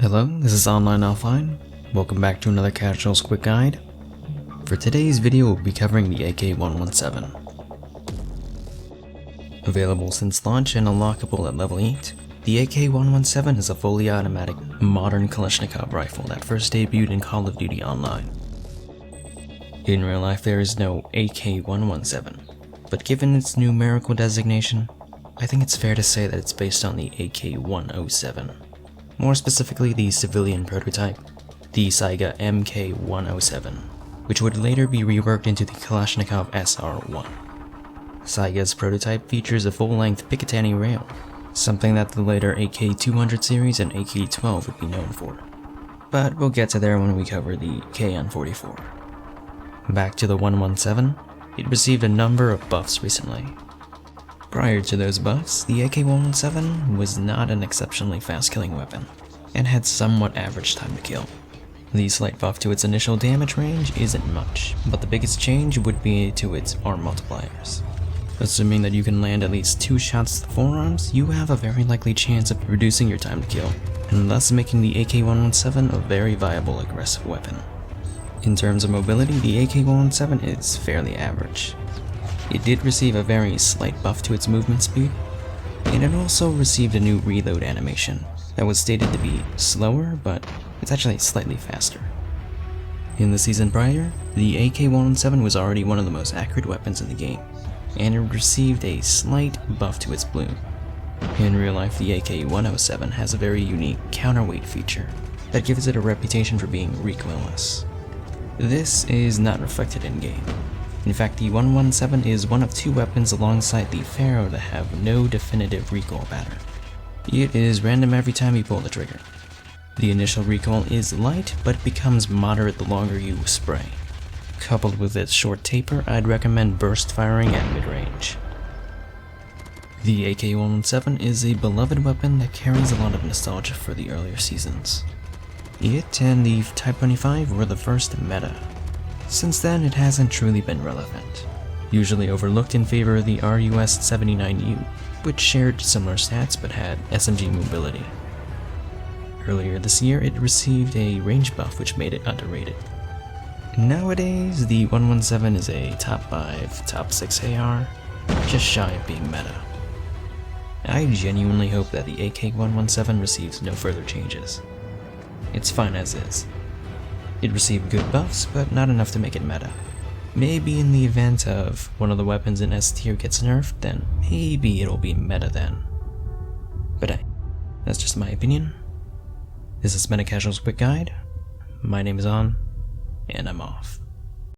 Hello, this is AnlineOffline. Welcome back to another Casuals Quick Guide. For today's video, we'll be covering the AK117. Available since launch and unlockable at level 8, the AK117 is a fully automatic, modern Kalashnikov rifle that first debuted in Call of Duty Online. In real life, there is no AK117, but given its numerical designation, I think it's fair to say that it's based on the AK107. More specifically, the civilian prototype, the Saiga MK107, which would later be reworked into the Kalashnikov SR1. Saiga's prototype features a full-length Picatinny rail, something that the later AK200 series and AK12 would be known for. But we'll get to there when we cover the KN44. Back to the 117, it received a number of buffs recently. Prior to those buffs, the AK117 was not an exceptionally fast-killing weapon, and had somewhat average time to kill. The slight buff to its initial damage range isn't much, but the biggest change would be to its arm multipliers. Assuming that you can land at least 2 shots to the forearms, you have a very likely chance of reducing your time to kill, and thus making the AK117 a very viable aggressive weapon. In terms of mobility, the AK117 is fairly average. It did receive a very slight buff to its movement speed, and it also received a new reload animation that was stated to be slower, but it's actually slightly faster. In the season prior, the AK117 was already one of the most accurate weapons in the game, and it received a slight buff to its bloom. In real life, the AK107 has a very unique counterweight feature that gives it a reputation for being recoilless. This is not reflected in-game. In fact, the 117 is one of 2 weapons alongside the Pharaoh that have no definitive recoil pattern. It is random every time you pull the trigger. The initial recoil is light, but becomes moderate the longer you spray. Coupled with its short taper, I'd recommend burst firing at mid-range. The AK117 is a beloved weapon that carries a lot of nostalgia for the earlier seasons. It and the Type 25 were the first meta. Since then, it hasn't truly been relevant, usually overlooked in favor of the RUS-79U, which shared similar stats but had SMG mobility. Earlier this year, it received a range buff which made it underrated. Nowadays, the 117 is a top 5, top 6 AR, just shy of being meta. I genuinely hope that the AK117 receives no further changes. It's fine as is. It received good buffs, but not enough to make it meta. Maybe in the event of one of the weapons in S tier gets nerfed, then maybe it'll be meta then. But hey, that's just my opinion. This has been a Casuals Quick Guide. My name is On, and I'm off.